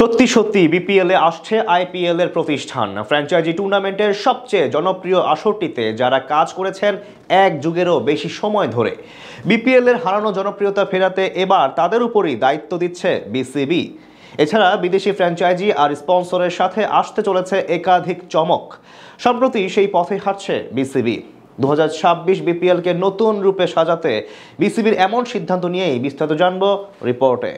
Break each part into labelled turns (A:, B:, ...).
A: সত্যি সত্যি বিপিএল এ আসছে আইপিএল এর প্রতিষ্ঠান। ফ্র্যাঞ্চাইজি টুর্নামেন্টের সবচেয়ে জনপ্রিয় আসরটিতে যারা কাজ করেছেন এক যুগেরও বেশি সময় ধরে, বিপিএল এর হারানো জনপ্রিয়তা ফেরাতে এবার তাদের উপরই দায়িত্ব দিচ্ছে বিসিবি। এছাড়া বিদেশি ফ্র্যাঞ্চাইজি আর স্পন্সরের সাথে আসতে চলেছে একাধিক চমক। সম্প্রতি সেই পথে হাঁটছে বিসিবি। 2026 বিপিএলকে নতুন রূপে সাজাতে বিসিবির এমন সিদ্ধান্ত নিয়েই বিস্তারিত জানবো রিপোর্টে।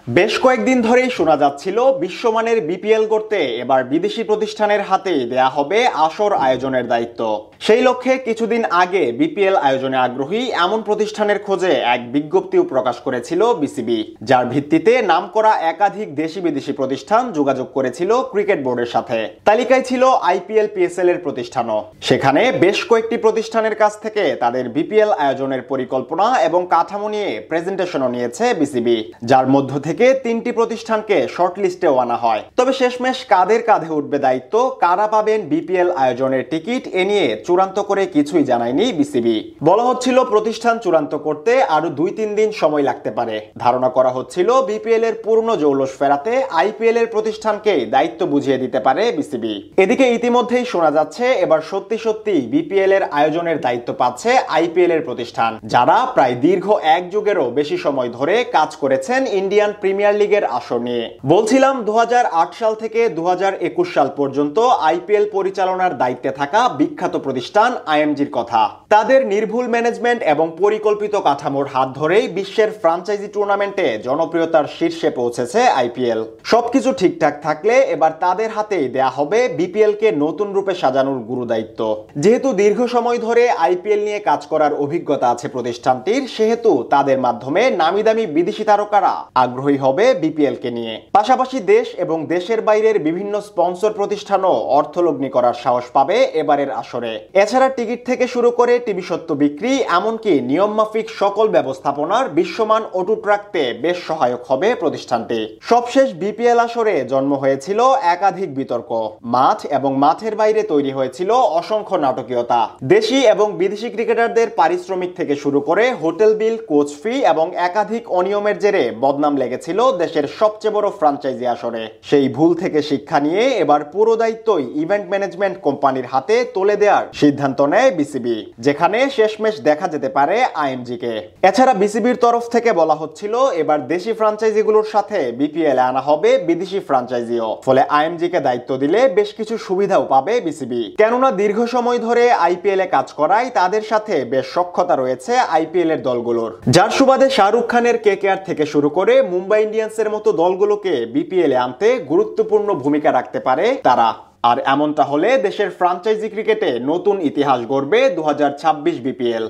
B: বেশ কয়েকদিন ধরেই শোনা যাচ্ছিল বিশ্বমানের বিপিএল করতে এবার বিদেশি প্রতিষ্ঠানের হাতে দেয়া হবে আসর আয়োজনের দায়িত্ব। সেই লক্ষ্যে কিছুদিন আগে বিপিএল আয়োজনে আগ্রহী এমন প্রতিষ্ঠানের খোঁজে এক বিজ্ঞপ্তিও প্রকাশ করেছিল বিসিবি, যার ভিত্তিতে নামকরা একাধিক দেশি বিদেশি প্রতিষ্ঠান যোগাযোগ করেছিল ক্রিকেট বোর্ডের সাথে। তালিকায় ছিল আইপিএল পিএসএল এর প্রতিষ্ঠানও। সেখানে বেশ কয়েকটি প্রতিষ্ঠানের কাছ থেকে তাদের বিপিএল আয়োজনের পরিকল্পনা এবং কাঠামো নিয়ে প্রেজেন্টেশনও নিয়েছে বিসিবি, যার মধ্য থেকে 3টি প্রতিষ্ঠানকে শর্টলিস্টেও আনা হয়। তবে শেষমেশ কাদের কাঁধে উঠবে দায়িত্ব, কারা পাবেন বিপিএল আয়োজনের টিকিট, এ নিয়ে চূড়ান্ত করে কিছুই জানায়নি বিসিবি। বলা হচ্ছিল প্রতিষ্ঠান চূড়ান্ত করতে আরো 2-3 দিন সময় লাগতে পারে। ধারণা করা হচ্ছিল বিপিএল এর পূর্ণ জৌলস ফেরাতে আইপিএল এর প্রতিষ্ঠানকে দায়িত্ব বুঝিয়ে দিতে পারে বিসিবি। এদিকে ইতিমধ্যেই শোনা যাচ্ছে এবার সত্যি সত্যি বিপিএল এর আয়োজনের দায়িত্ব পাচ্ছে আইপিএল এর প্রতিষ্ঠান, যারা প্রায় দীর্ঘ এক যুগেরও বেশি সময় ধরে কাজ করেছেন ইন্ডিয়ান প্রিমিয়ার লিগের আসর নিয়ে। বলছিলাম 2008 সাল থেকে 2021 সাল পর্যন্ত আইপিএল পরিচালনার দায়িত্বে থাকা বিখ্যাত প্রতিষ্ঠান আইএমজির কথা। তাদের নির্ভুল ম্যানেজমেন্ট এবং পরিকল্পিত কাঠামোর হাত ধরেই বিশ্বের ফ্র্যাঞ্চাইজি টুর্নামেন্টে জনপ্রিয়তার শীর্ষে পৌঁছেছে আইপিএল। সবকিছু ঠিকঠাক থাকলে এবার তাদের হাতেই দেয়া হবে বিপিএল কে নতুন রূপে সাজানোর গুরু দায়িত্ব। যেহেতু দীর্ঘ সময় ধরে আইপিএল নিয়ে কাজ করার অভিজ্ঞতা আছে প্রতিষ্ঠানটির, সেহেতু তাদের মাধ্যমে নামি দামি বিদেশি তারকারা আগ্রহী হবে বিপিএল কে নিয়ে। পাশাপাশি দেশ এবং দেশের বাইরের বিভিন্ন স্পন্সর প্রতিষ্ঠানও অর্থলগ্নি করার সাহস পাবে এবারের আসরে। এছাড়া টিকিট থেকে শুরু করে টিভি সত্ত্ব বিক্রি, এমনকি নিয়ম মাফিক সকল ব্যবস্থাপনার বিশ্বমান অটুট রাখতে বেশ সহায়ক হবে প্রতিষ্ঠানটি। সবশেষ বিপিএল আসরে জন্ম হয়েছিল একাধিক বিতর্ক। মাঠ এবং মাঠের বাইরে তৈরি হয়েছিল অসংখ্য নাটকীয়তা। দেশি এবং বিদেশি ক্রিকেটারদের পারিশ্রমিক থেকে শুরু করে হোটেল বিল, কোচ ফি এবং একাধিক অনিয়মের জেরে বদনাম লেগেছিল দেশের সবচেয়ে বড় ফ্র্যাঞ্চাইজি আসরে। সেই ভুল থেকে শিক্ষা নিয়ে এবার পুরো দায়িত্বই ইভেন্ট ম্যানেজমেন্ট কোম্পানির হাতে তুলে দেওয়ার সিদ্ধান্ত নেয় বিসিবি, যেখানে শেষমেশ দেখা যেতে পারে আইএমজি কে। এছাড়া বিসিবির তরফ থেকে বলা হচ্ছিল এবার দেশি ফ্র্যাঞ্চাইজিগুলোর সাথে বিপিএল এ আনা হবে বিদেশি ফ্র্যাঞ্চাইজিও। ফলে আইএমজি কে দায়িত্ব দিলে বেশ কিছু সুবিধাও পাবে বিসিবি, কেননা দীর্ঘ সময় ধরে আইপিএল এ কাজ করায় তাদের সাথে বেশ সখ্যতা রয়েছে আইপিএল এর দলগুলোর, যার সুবাদে শাহরুখ খানের কেকেআর থেকে শুরু করে মুম্বাই ইন্ডিয়ান্সের মতো দলগুলোকে বিপিএল এ আনতে গুরুত্বপূর্ণ ভূমিকা রাখতে পারে তারা। আর এমনটা হলে দেশের ফ্র্যাঞ্চাইজি ক্রিকেটে নতুন ইতিহাস গড়বে 2026 বিপিএল।